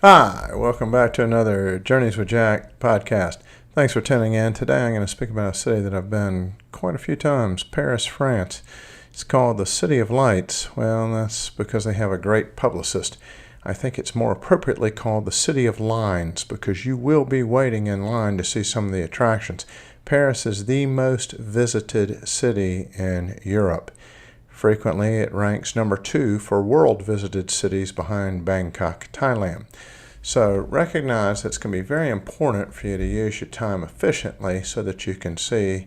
Hi, welcome back to another Journeys with Jack podcast. Thanks for tuning in. Today I'm going to speak about a city that I've been quite a few times, Paris, France. It's called the City of Lights. Well, that's because they have a great publicist. I think it's more appropriately called the City of Lines because you will be waiting in line to see some of the attractions. Paris is the most visited city in Europe. Frequently, it ranks number 2 for world visited cities behind Bangkok, Thailand. So recognize that it's going to be very important for you to use your time efficiently so that you can see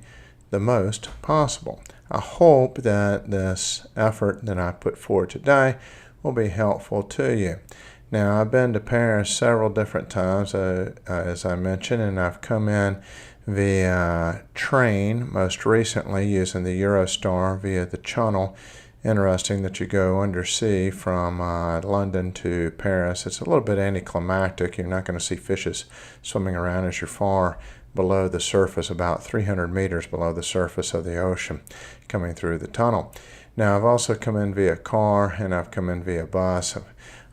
the most possible. I hope that this effort that I put forward today will be helpful to you. Now, I've been to Paris several different times, as I mentioned, and I've come in via train, most recently using the Eurostar via the Channel. Interesting that you go undersea from London to Paris. It's a little bit anticlimactic. You're not going to see fishes swimming around as you're far below the surface, about 300 meters below the surface of the ocean, coming through the tunnel. Now, I've also come in via car, and I've come in via bus. I've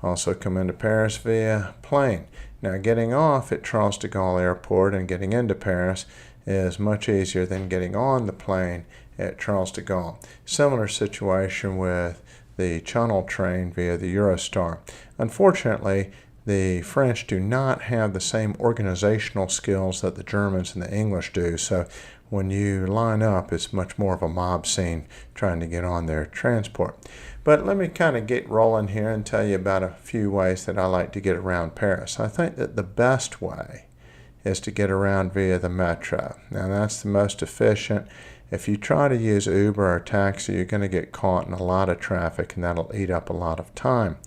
also come into Paris via plane. Now, getting off at Charles de Gaulle Airport and getting into Paris is much easier than getting on the plane at Charles de Gaulle. Similar situation with the Channel train via the Eurostar. Unfortunately, the French do not have the same organizational skills that the Germans and the English do, so when you line up, it's much more of a mob scene trying to get on their transport. But let me kind of get rolling here and tell you about a few ways that I like to get around Paris. I think that the best way is to get around via the metro. Now, that's the most efficient. If you try to use Uber or taxi, you're going to get caught in a lot of traffic, and that'll eat up a lot of time.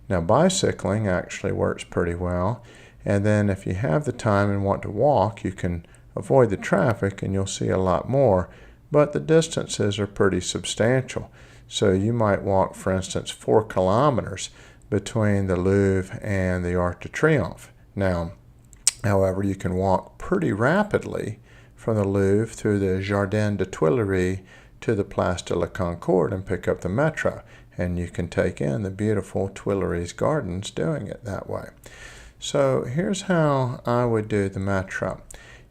Now, bicycling actually works pretty well. And then if you have the time and want to walk, you can avoid the traffic and you'll see a lot more. But the distances are pretty substantial. So you might walk, for instance, 4 kilometers between the Louvre and the Arc de Triomphe. Now, however, you can walk pretty rapidly from the Louvre through the Jardin des Tuileries to the Place de la Concorde and pick up the metro. And you can take in the beautiful Tuileries Gardens doing it that way. So here's how I would do the metro.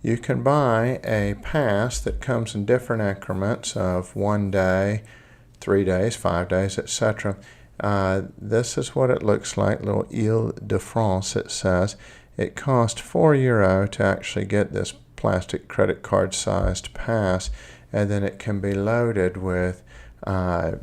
You can buy a pass that comes in different increments of 1 day, 3 days, 5 days, etc. This is what it looks like, little Ile-de-France it says. It costs €4 to actually get this plastic credit card sized pass, and then it can be loaded with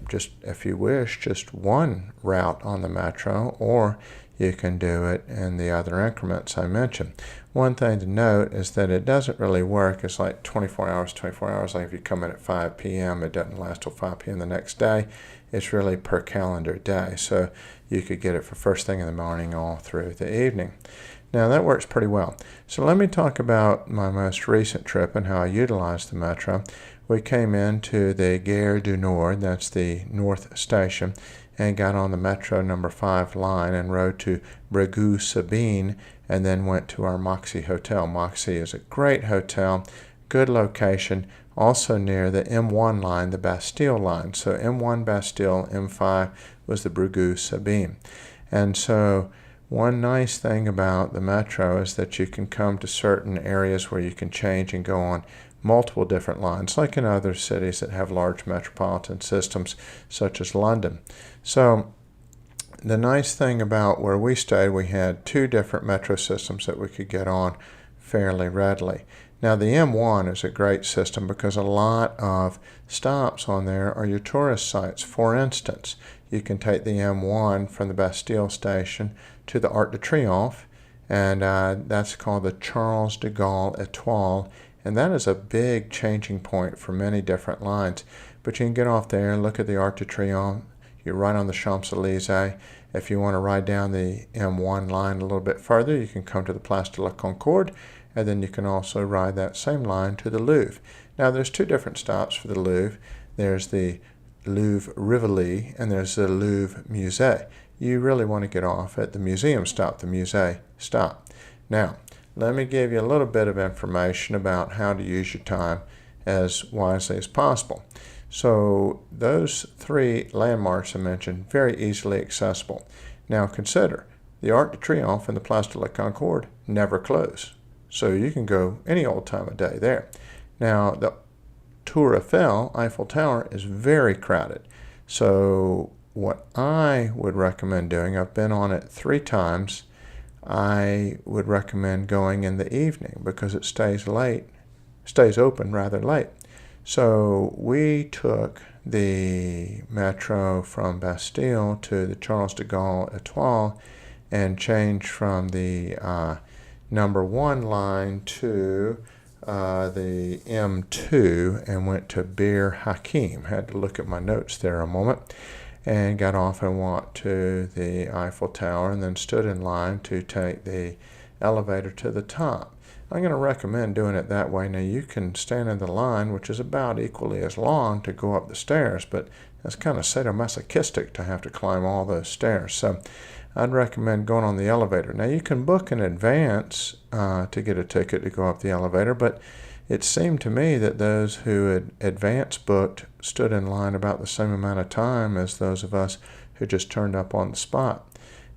just, if you wish, just one route on the metro, or you can do it in the other increments I mentioned. One thing to note is that it doesn't really work. It's like 24 hours. Like if you come in at 5 p.m., it doesn't last till 5 p.m. the next day. It's really per calendar day. So you could get it for first thing in the morning all through the evening. Now, that works pretty well. So let me talk about my most recent trip and how I utilized the metro. We came into the Gare du Nord, that's the North Station, and got on the Metro number 5 line and rode to Brégues-Sabine and then went to our Moxy Hotel. Moxy is a great hotel, good location, also near the M1 line, the Bastille line. So M1 Bastille, M5 was the Brégues-Sabine. And so one nice thing about the metro is that you can come to certain areas where you can change and go on multiple different lines, like in other cities that have large metropolitan systems, such as London. So the nice thing about where we stayed, we had 2 different metro systems that we could get on fairly readily. Now, the M1 is a great system because a lot of stops on there are your tourist sites. For instance, you can take the M1 from the Bastille station to the Arc de Triomphe, and that's called the Charles de Gaulle Étoile, and that is a big changing point for many different lines. But you can get off there and look at the Arc de Triomphe. You're right on the Champs-Élysées. If you want to ride down the M1 line a little bit further, you can come to the Place de la Concorde, and then you can also ride that same line to the Louvre. Now, there's 2 different stops for the Louvre. There's the Louvre Rivoli, and there's the Louvre Musée. You really want to get off at the museum stop, the Musée stop. Now, let me give you a little bit of information about how to use your time as wisely as possible. So those 3 landmarks I mentioned, very easily accessible. Now consider, the Arc de Triomphe and the Place de la Concorde never close. So you can go any old time of day there. Now, the Tour Eiffel Tower, is very crowded. So what I would recommend doing, I've been on it 3 times, I would recommend going in the evening because it stays open rather late. So we took the metro from Bastille to the Charles de Gaulle Étoile and changed from the number 1 line to the M2 and went to Bir Hakeim. Had to look at my notes there a moment. And got off and walked to the Eiffel Tower and then stood in line to take the elevator to the top. I'm going to recommend doing it that way. Now, you can stand in the line, which is about equally as long, to go up the stairs, but it's kind of sadomasochistic to have to climb all those stairs. So I'd recommend going on the elevator. Now, you can book in advance to get a ticket to go up the elevator, but it seemed to me that those who had advance booked stood in line about the same amount of time as those of us who just turned up on the spot.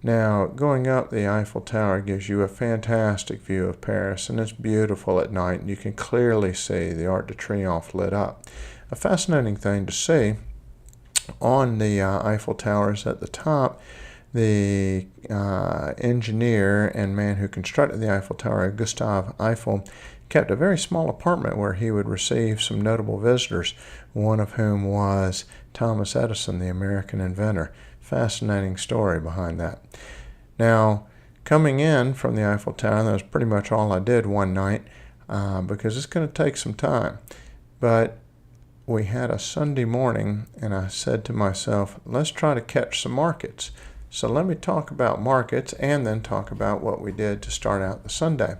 Now, going up the Eiffel Tower gives you a fantastic view of Paris, and it's beautiful at night, and you can clearly see the Arc de Triomphe lit up. A fascinating thing to see on the Eiffel Tower is at the top, the engineer and man who constructed the Eiffel Tower, Gustave Eiffel, kept a very small apartment where he would receive some notable visitors, one of whom was Thomas Edison, the American inventor. Fascinating story behind that. Now, coming in from the Eiffel Tower, that was pretty much all I did one night because it's going to take some time. But we had a Sunday morning, and I said to myself, let's try to catch some markets. So let me talk about markets and then talk about what we did to start out the Sunday.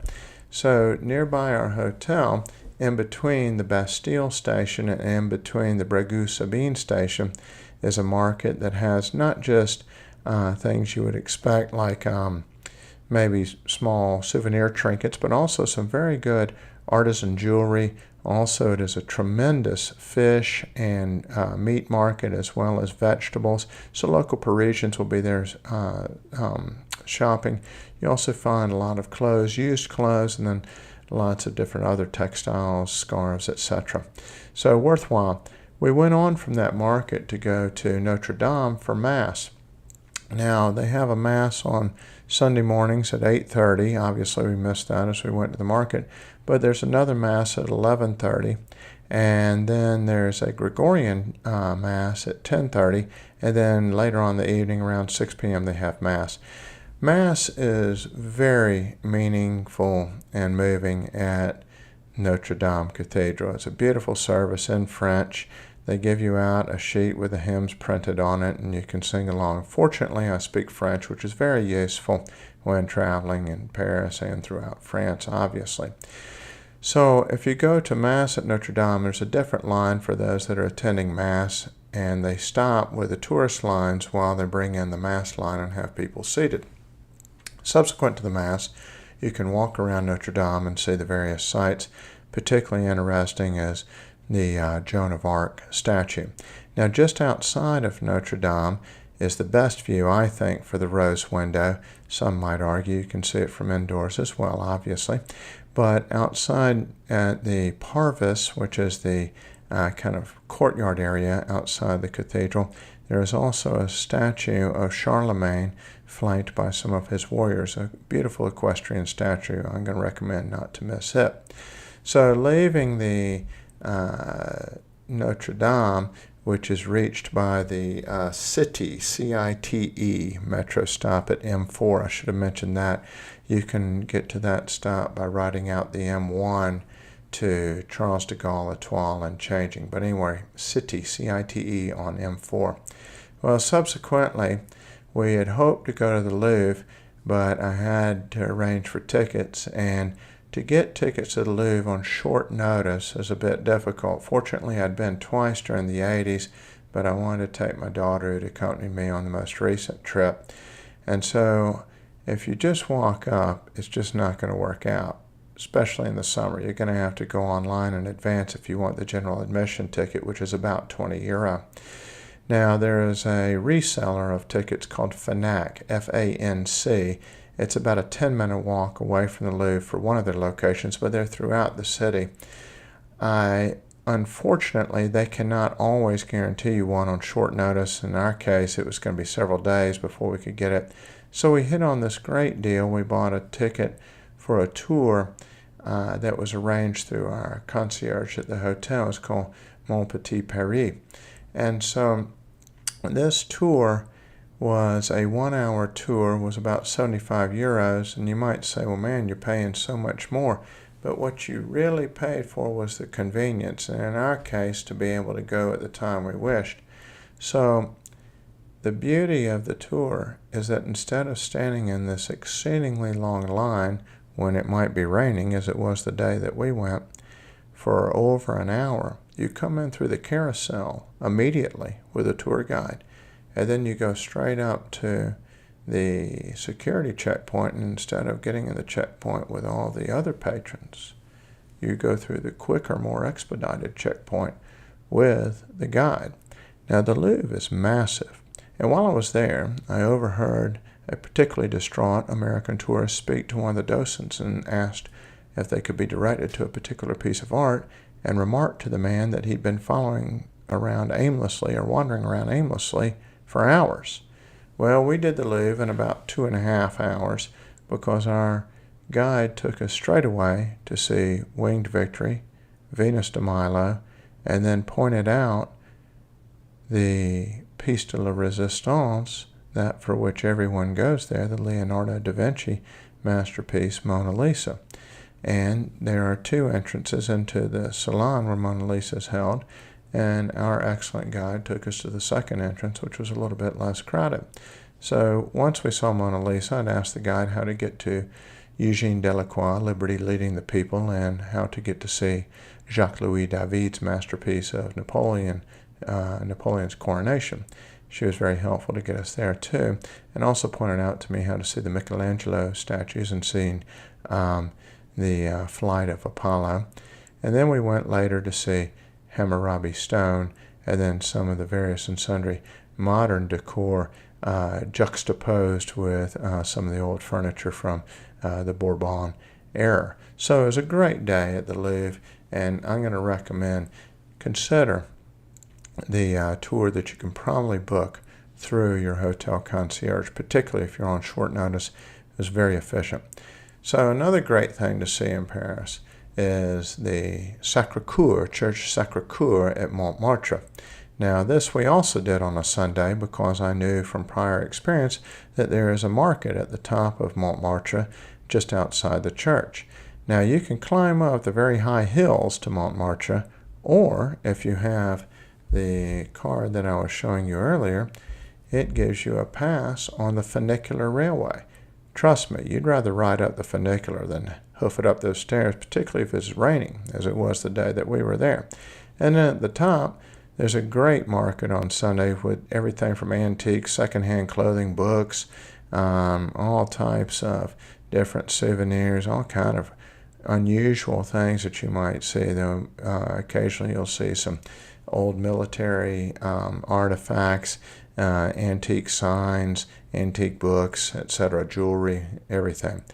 So nearby our hotel, in between the Bastille station and in between the Brégueux-Sabine station, is a market that has not just things you would expect like maybe small souvenir trinkets, but also some very good artisan jewelry. Also, it is a tremendous fish and meat market as well as vegetables. So local Parisians will be there shopping. You also find a lot of clothes, used clothes, and then lots of different other textiles, scarves, etc. So worthwhile. We went on from that market to go to Notre Dame for Mass. Now, they have a Mass on Sunday mornings at 8:30. Obviously, we missed that as we went to the market. But there's another Mass at 11:30. And then there's a Gregorian Mass at 10:30. And then later on in the evening, around 6 p.m., they have Mass. Mass is very meaningful and moving at Notre Dame Cathedral. It's a beautiful service in French. They give you out a sheet with the hymns printed on it, and you can sing along. Fortunately, I speak French, which is very useful when traveling in Paris and throughout France, obviously. So if you go to Mass at Notre Dame, there's a different line for those that are attending Mass, and they stop with the tourist lines while they bring in the Mass line and have people seated. Subsequent to the Mass, you can walk around Notre Dame and see the various sites. Particularly interesting is the Joan of Arc statue. Now, just outside of Notre Dame is the best view, I think, for the rose window. Some might argue you can see it from indoors as well, obviously. But outside at the Parvis, which is the kind of courtyard area outside the cathedral, there is also a statue of Charlemagne flanked by some of his warriors, a beautiful equestrian statue. I'm going to recommend not to miss it. So leaving the Notre Dame, which is reached by the Cité, C-I-T-E, metro stop at M4. I should have mentioned that. You can get to that stop by riding out the M1 to Charles de Gaulle Étoile and changing. But anyway, Cité, C-I-T-E, on M4. Well, subsequently, we had hoped to go to the Louvre, but I had to arrange for tickets, and to get tickets to the Louvre on short notice is a bit difficult. Fortunately, I'd been twice during the 80s, but I wanted to take my daughter to accompany me on the most recent trip. And so if you just walk up, it's just not going to work out, especially in the summer. You're going to have to go online in advance if you want the general admission ticket, which is about €20. Now, there is a reseller of tickets called Fanc, F-A-N-C. It's about a 10-minute walk away from the Louvre for one of their locations, but they're throughout the city. Unfortunately, they cannot always guarantee you one on short notice. In our case, it was going to be several days before we could get it. So we hit on this great deal. We bought a ticket for a tour that was arranged through our concierge at the hotel. It's called Mon Petit Paris. And so this tour was a 1-hour tour, was about 75 euros. And you might say, well, man, you're paying so much more. But what you really paid for was the convenience, and in our case, to be able to go at the time we wished. So the beauty of the tour is that instead of standing in this exceedingly long line when it might be raining, as it was the day that we went, for over an hour, you come in through the carousel immediately with a tour guide, and then you go straight up to the security checkpoint, and instead of getting in the checkpoint with all the other patrons, you go through the quicker, more expedited checkpoint with the guide. Now, the Louvre is massive, and while I was there, I overheard a particularly distraught American tourist speak to one of the docents and asked if they could be directed to a particular piece of art, and remarked to the man that he'd been following around aimlessly or wandering around aimlessly for hours. Well, we did the Louvre in about 2.5 hours because our guide took us straight away to see Winged Victory, Venus de Milo, and then pointed out the piece de la Resistance, that for which everyone goes there, the Leonardo da Vinci masterpiece Mona Lisa. And there are 2 entrances into the salon where Mona Lisa is held, and our excellent guide took us to the second entrance, which was a little bit less crowded. So once we saw Mona Lisa, I'd asked the guide how to get to Eugène Delacroix, Liberty Leading the People, and how to get to see Jacques-Louis David's masterpiece of Napoleon's coronation. She was very helpful to get us there too, and also pointed out to me how to see the Michelangelo statues and seeing the Flight of Apollo. And then we went later to see Hammurabi Stone, and then some of the various and sundry modern decor juxtaposed with some of the old furniture from the Bourbon era. So it was a great day at the Louvre, and I'm going to recommend, consider the tour that you can probably book through your hotel concierge, particularly if you're on short notice. It was very efficient. So another great thing to see in Paris is the Sacré-Cœur, Church Sacré-Cœur at Montmartre. Now, this we also did on a Sunday because I knew from prior experience that there is a market at the top of Montmartre just outside the church. Now, you can climb up the very high hills to Montmartre, or if you have the card that I was showing you earlier, it gives you a pass on the funicular railway. Trust me, you'd rather ride up the funicular than hoof it up those stairs, particularly if it's raining, as it was the day that we were there. And then at the top, there's a great market on Sunday with everything from antiques, secondhand clothing, books, all types of different souvenirs, all kind of unusual things that you might see. Though occasionally you'll see some old military artifacts, antique signs, antique books, etc., jewelry, everything.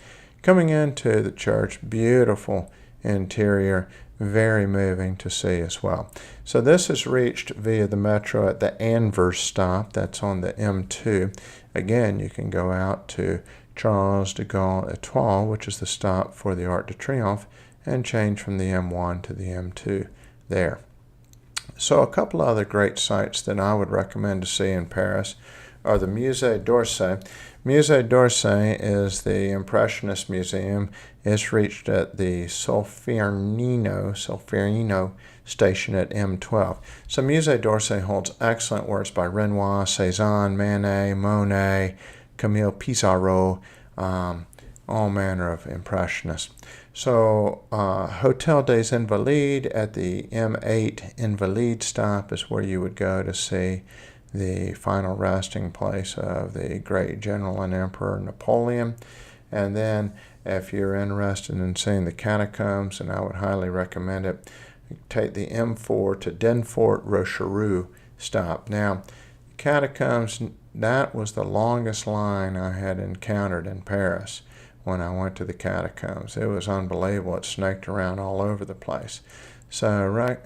Coming into the church, beautiful interior, very moving to see as well. So this is reached via the metro at the Anvers stop. That's on the M2. Again, you can go out to Charles de Gaulle Étoile, which is the stop for the Arc de Triomphe, and change from the M1 to the M2 there. So a couple other great sites that I would recommend to see in Paris are the Musée d'Orsay. Musée d'Orsay is the Impressionist museum. It's reached at the Solferino station at M12. So Musée d'Orsay holds excellent works by Renoir, Cézanne, Manet, Monet, Camille Pissarro, all manner of Impressionists. So Hotel des Invalides at the M8 Invalides stop is where you would go to see the final resting place of the great general and emperor Napoleon. And then if you're interested in seeing the catacombs, and I would highly recommend it, take the M4 to Denfort Rochereau stop. Now, Catacombs, that was the longest line I had encountered in Paris when I went to the catacombs. It was unbelievable. It snaked around all over the place. So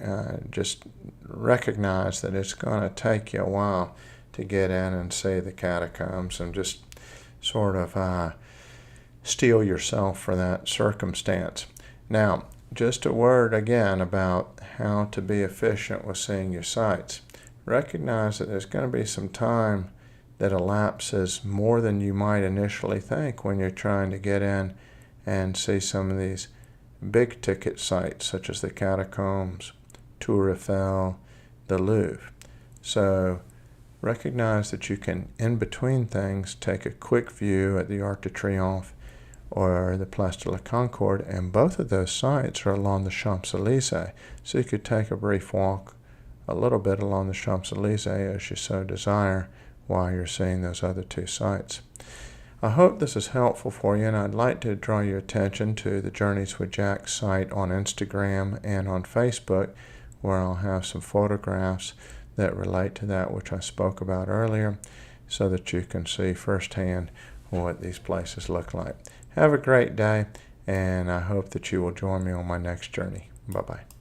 just recognize that it's going to take you a while to get in and see the catacombs, and just sort of steel yourself for that circumstance. Now, just a word again about how to be efficient with seeing your sites. Recognize that there's going to be some time that elapses more than you might initially think when you're trying to get in and see some of these big ticket sites such as the catacombs, Tour Eiffel, the Louvre. So recognize that you can, in between things, take a quick view at the Arc de Triomphe or the Place de la Concorde, and both of those sites are along the Champs-Élysées. So you could take a brief walk a little bit along the Champs-Élysées as you so desire while you're seeing those other two sites. I hope this is helpful for you, and I'd like to draw your attention to the Journeys with Jack site on Instagram and on Facebook, where I'll have some photographs that relate to that which I spoke about earlier, so that you can see firsthand what these places look like. Have a great day, and I hope that you will join me on my next journey. Bye-bye.